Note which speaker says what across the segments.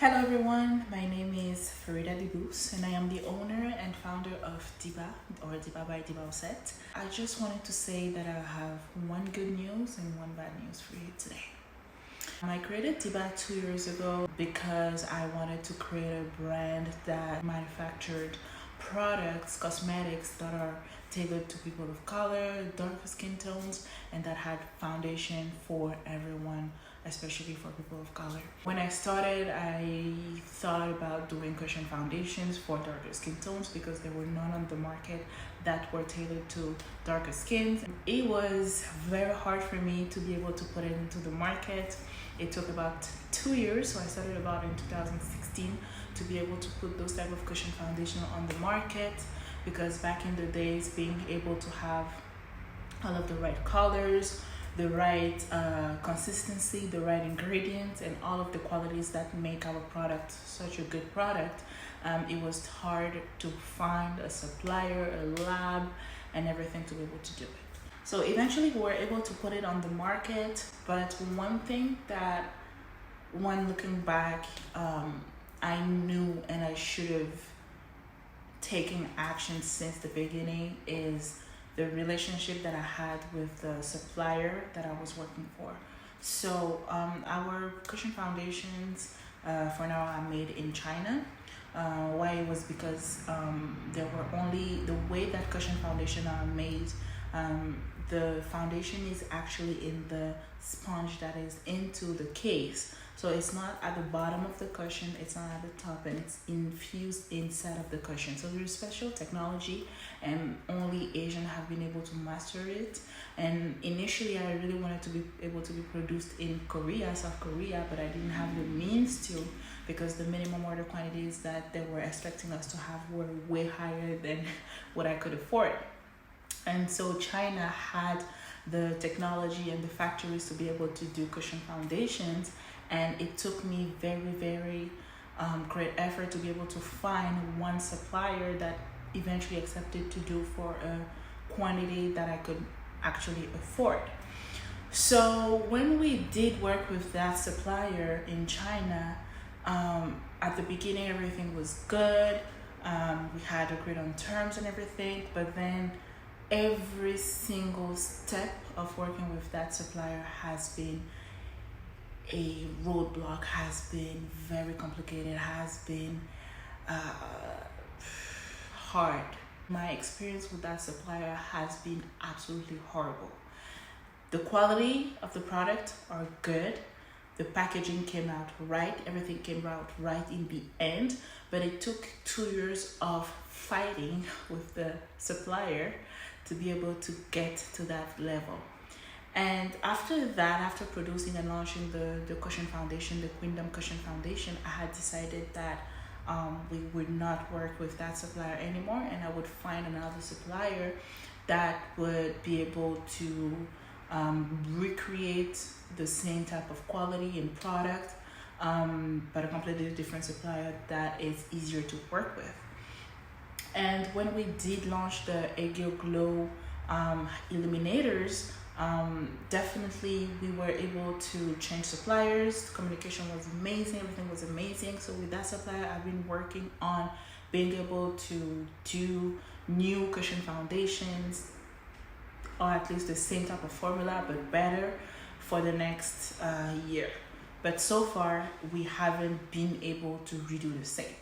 Speaker 1: Hello everyone, my name is Farida Dibus and I am the owner and founder of Diba or Diba by Diba Set. I just wanted to say that I have one good news and one bad news for you today. I created Diba 2 years ago because I wanted to create a brand that manufactured products, cosmetics that are tailored to people of color, darker skin tones, and that had foundation for everyone, especially for people of color. When I started, I thought about doing cushion foundations for darker skin tones because there were none on the market that were tailored to darker skins. It was very hard for me to be able to put it into the market. It took about 2 years, so I started about in 2016 to be able to put those type of cushion foundation on the market, because back in the days, being able to have all of the right colors, the right consistency, the right ingredients, and all of the qualities that make our product such a good product, it was hard to find a supplier, a lab, and everything to be able to do it. So eventually we were able to put it on the market, but one thing that, when looking back, I knew and I should have taken action since the beginning is the relationship that I had with the supplier that I was working for. So our cushion foundations for now are made in China. Why? It was because there were only, the way that cushion foundation are made, the foundation is actually in the sponge that is into the case. So it's not at the bottom of the cushion, it's not at the top, and it's infused inside of the cushion. So there's special technology and only Asian have been able to master it. And initially I really wanted to be able to be produced in Korea, South Korea, but I didn't have the means to, because the minimum order quantities that they were expecting us to have were way higher than what I could afford. And so China had the technology and the factories to be able to do cushion foundations, and it took me very great effort to be able to find one supplier that eventually accepted to do for a quantity that I could actually afford. So when we did work with that supplier in China, at the beginning everything was good. We had agreed on terms and everything, but then every single step of working with that supplier has been a roadblock, has been very complicated, has been hard. My experience with that supplier has been absolutely horrible. The quality of the product are good, the packaging came out right, everything came out right in the end, but it took 2 years of fighting with the supplier to be able to get to that level. And after that, after producing and launching the cushion foundation, the Queendom Cushion Foundation, I had decided that we would not work with that supplier anymore, and I would find another supplier that would be able to recreate the same type of quality and product, but a completely different supplier that is easier to work with. And when we did launch the Aegyo Glow illuminators, definitely we were able to change suppliers. Communication was amazing, everything was amazing. So with that supplier, I've been working on being able to do new cushion foundations, or at least the same type of formula but better, for the next year. But so far we haven't been able to redo the same.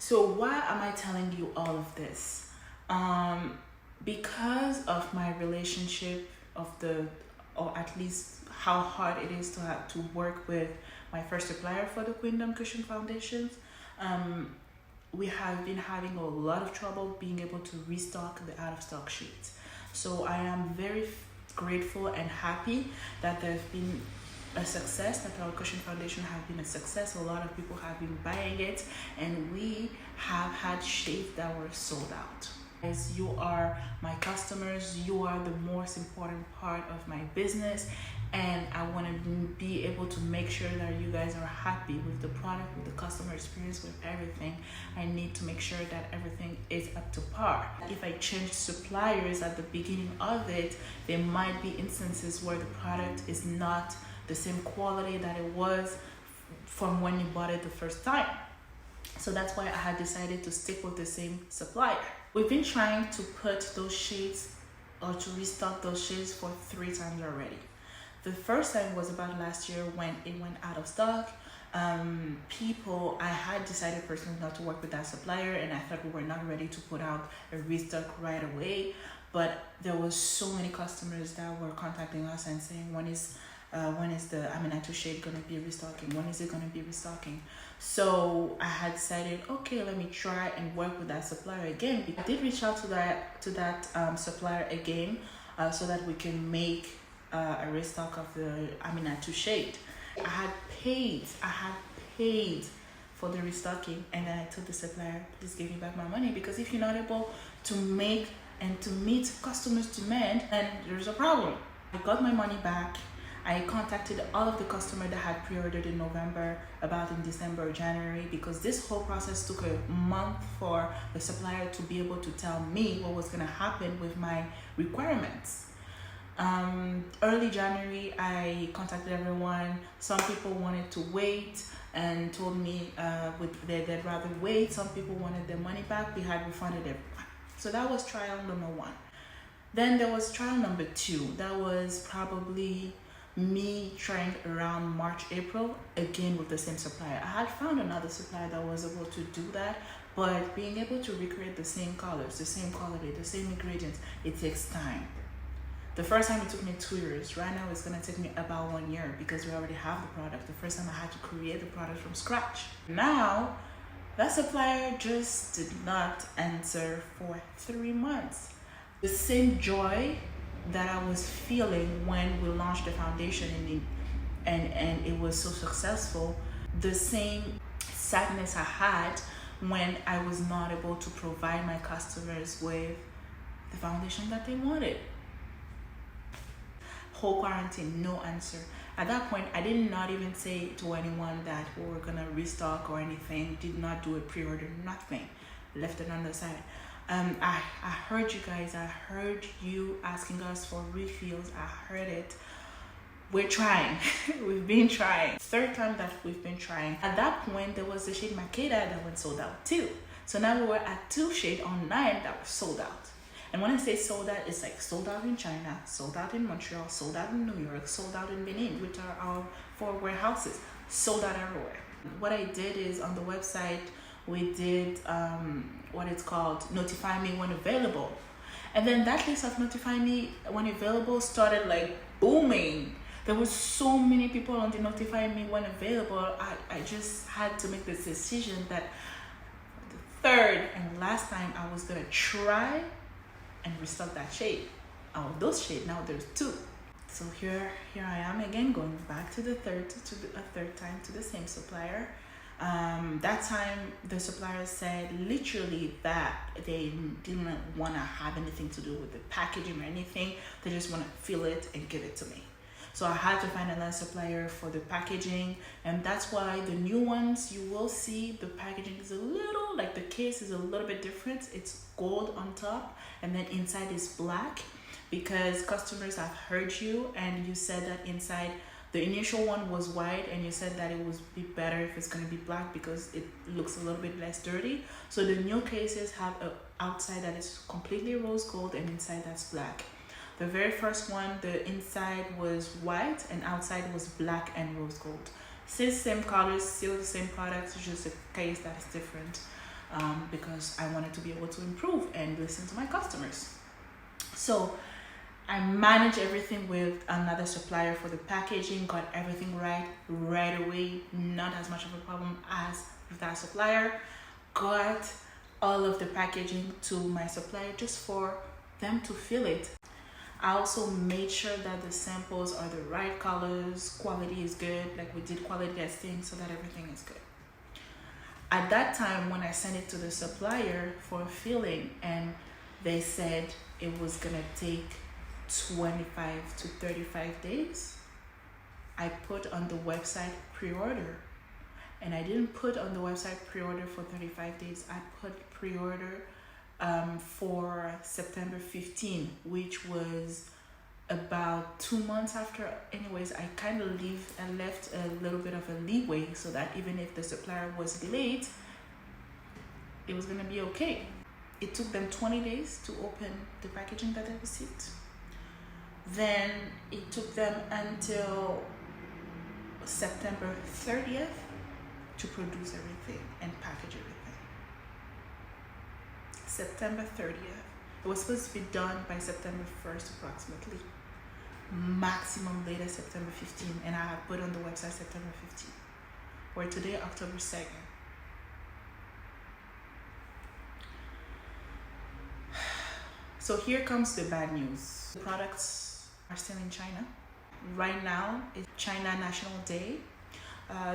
Speaker 1: So why am I telling you all of this? Because of my relationship or at least how hard it is to have to work with my first supplier for the Queendom Cushion Foundations, we have been having a lot of trouble being able to restock the out of stock sheets. So I am very grateful and happy that there's been a success, that our cushion foundation has been a success. A lot of people have been buying it, and we have had shades that were sold out. As you are my customers, you are the most important part of my business, and I want to be able to make sure that you guys are happy with the product, with the customer experience, with everything. I need to make sure that everything is up to par. If I change suppliers at the beginning of it, there might be instances where the product is not the same quality that it was from when you bought it the first time. So that's why I had decided to stick with the same supplier. We've been trying to put those shades or to restock those shades for 3 times already. The first time was about last year when it went out of stock. I had decided personally not to work with that supplier, and I thought we were not ready to put out a restock right away. But there was so many customers that were contacting us and saying, when is the Aminatou shade gonna be restocking? When is it gonna be restocking? So I had decided, okay, let me try and work with that supplier again. I did reach out to that supplier again, so that we can make a restock of the Aminatou shade. I had paid for the restocking, and then I told the supplier, please give me back my money, because if you're not able to make and to meet customers' demand, then there's a problem. I got my money back. I contacted all of the customers that had pre-ordered in November, about in December or January, because this whole process took a month for the supplier to be able to tell me what was going to happen with my requirements. Early January, I contacted everyone. Some people wanted to wait and told me they'd rather wait. Some people wanted their money back. We had refunded everyone. So that was trial number 1. Then there was trial number 2. That was probably me trying around March, April, again with the same supplier. I had found another supplier that was able to do that, but being able to recreate the same colors, the same quality, the same ingredients, it takes time. The first time it took me 2 years. Right now it's gonna take me about 1 year because we already have the product. The first time I had to create the product from scratch. Now, that supplier just did not answer for 3 months. The same joy that I was feeling when we launched the foundation and it was so successful, the same sadness I had when I was not able to provide my customers with the foundation that they wanted. Whole quarantine, no answer. At that point, I did not even say to anyone that we were gonna restock or anything. Did not do a pre-order, nothing. Left it on the side. I heard you guys. I heard you asking us for refills. I heard it. We're trying. We've been trying. 3rd time that we've been trying. At that point, there was the shade Makeda that went sold out too. So now we were at 2 shades on 9 that were sold out. And when I say sold out, it's like sold out in China, sold out in Montreal, sold out in New York, sold out in Benin, which are our 4 warehouses, sold out everywhere. What I did is on the website, we did what it's called notify me when available. And then that list of notify me when available started like booming. There was so many people on the notify me when available. I just had to make this decision that the 3rd and last time I was gonna try and restock that shade. Out of those shades, now there's 2. So here I am again, going back to a third time to the same supplier. That time the supplier said literally that they didn't want to have anything to do with the packaging or anything. They just want to feel it and give it to me. So I had to find another supplier for the packaging, and that's why the new ones you will see the packaging is a little, like the case is a little bit different. It's gold on top and then inside is black, because customers have heard you and you said that inside the initial one was white and you said that it would be better if it's going to be black because it looks a little bit less dirty. So the new cases have an outside that is completely rose gold and inside that's black. The very first one, the inside was white and outside was black and rose gold. Still same colors, still the same products, it's just a case that is different, because I wanted to be able to improve and listen to my customers. So I managed everything with another supplier for the packaging, got everything right away, not as much of a problem as with that supplier. Got all of the packaging to my supplier just for them to feel it. I also made sure that the samples are the right colors, quality is good, like we did quality testing so that everything is good. At that time, when I sent it to the supplier for filling and they said it was gonna take 25 to 35 days, I put on the website pre-order. And I didn't put on the website pre-order for 35 days. I put pre-order for September 15, which was about 2 months after. Anyways, I kind of left a little bit of a leeway so that even if the supplier was delayed, it was gonna be okay. It took them 20 days to open the packaging that they received. Then it took them until September 30th to produce everything and package everything. September 30th. It was supposed to be done by September 1st approximately. Maximum later September 15th, and I have put on the website September 15th. We're today October 2nd. So here comes the bad news. The products are still in China. Right now it's China National Day.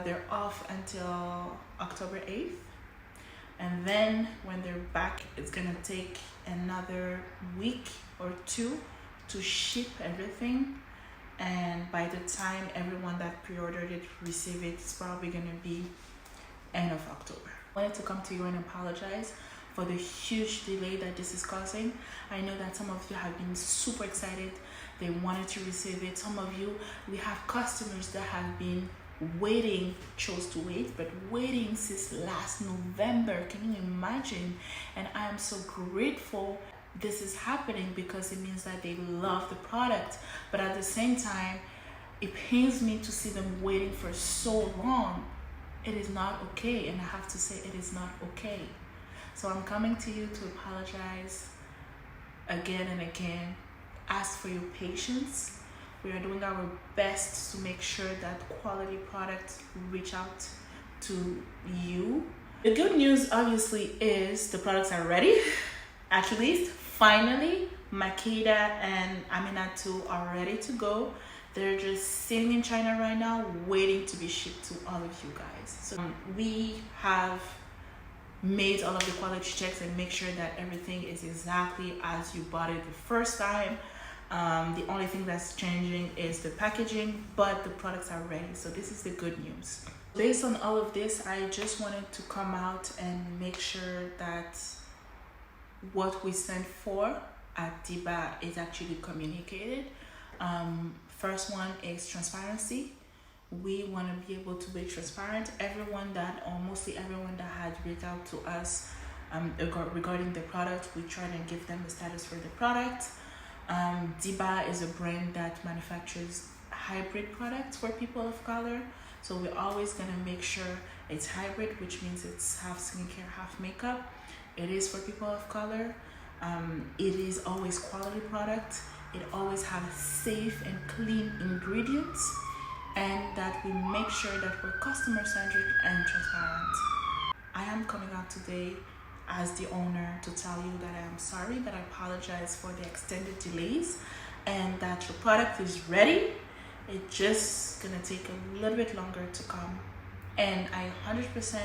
Speaker 1: They're off until October 8th. And then when they're back, it's gonna take another week or two to ship everything. And by the time everyone that pre-ordered it receive it, it's probably gonna be end of October. I wanted to come to you and apologize for the huge delay that this is causing. I know that some of you have been super excited. They wanted to receive it. Some of you, we have customers that have been waiting, chose to wait, but waiting since last November. Can you imagine? And I am so grateful this is happening because it means that they love the product. But at the same time, it pains me to see them waiting for so long. It is not okay, and I have to say it is not okay. So I'm coming to you to apologize again and again. Ask for your patience. We are doing our best to make sure that quality products reach out to you. The good news obviously is the products are ready. At least, finally, Makeda and Aminatou are ready to go. They're just sitting in China right now, waiting to be shipped to all of you guys. So we have made all of the quality checks and make sure that everything is exactly as you bought it the first time. The only thing that's changing is the packaging, but the products are ready. So this is the good news. Based on all of this, I just wanted to come out and make sure that what we stand for at Diba is actually communicated. First one is transparency. We want to be able to be transparent. Mostly everyone that had reached out to us regarding the product, we try and give them the status for the product. Diba is a brand that manufactures hybrid products for people of color. So we're always going to make sure it's hybrid, which means it's half skincare, half makeup. It is for people of color. It is always quality product. It always has safe and clean ingredients, and that we make sure that we're customer-centric and transparent. I am coming out today as the owner to tell you that I am sorry, that I apologize for the extended delays, and that your product is ready. It's just gonna take a little bit longer to come. And I 100%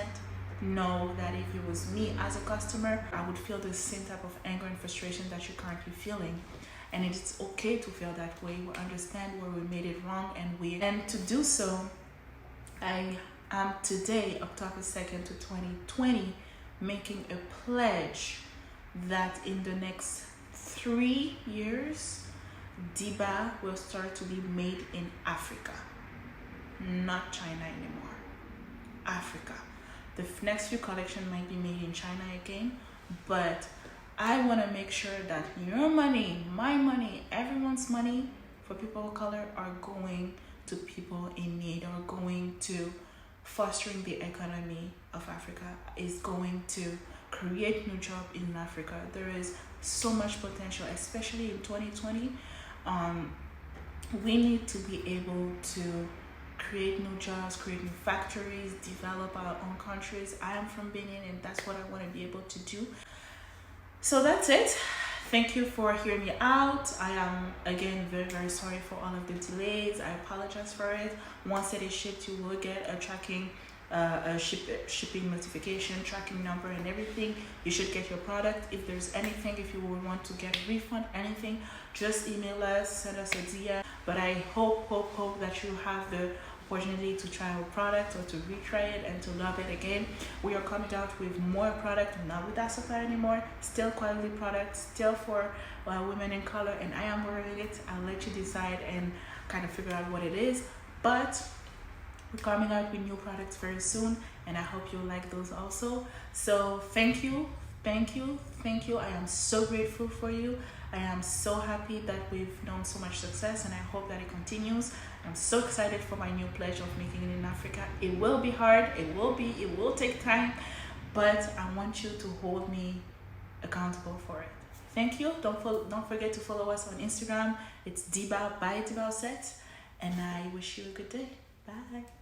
Speaker 1: know that if it was me as a customer, I would feel the same type of anger and frustration that you're currently feeling. And it's okay to feel that way. We understand where we made it wrong, and to do so, I am today, October 2nd to 2020, making a pledge that in the next 3 years, Diba will start to be made in Africa, not China anymore. Africa. The next few collection might be made in China again, but I want to make sure that your money, my money, everyone's money for people of color are going to people in need, or going to fostering the economy of Africa, is going to create new jobs in Africa. There is so much potential, especially in 2020. We need to be able to create new jobs, create new factories, develop our own countries. I am from Benin, and that's what I want to be able to do. So that's it. Thank you for hearing me out. I am again very, very sorry for all of the delays. I apologize for it. Once it is shipped, you will get a tracking shipping notification, tracking number, and everything. You should get your product. If there's anything, if you would want to get a refund, anything, just email us, send us a DM. But I hope that you have the opportunity to try our product or to retry it and to love it again. We are coming out with more product, not with that supplier anymore, still quality products, still for women in color, and I am wearing it. I'll let you decide and kind of figure out what it is, but we're coming out with new products very soon, and I hope you like those also. So thank you, thank you, thank you. I am so grateful for you. I am so happy that we've known so much success, and I hope that it continues. I'm so excited for my new pledge of making it in Africa. It will be hard, it will take time, but I want you to hold me accountable for it. Thank you. Don't forget to follow us on Instagram. It's Diba by Diba Osset, and I wish you a good day. Bye.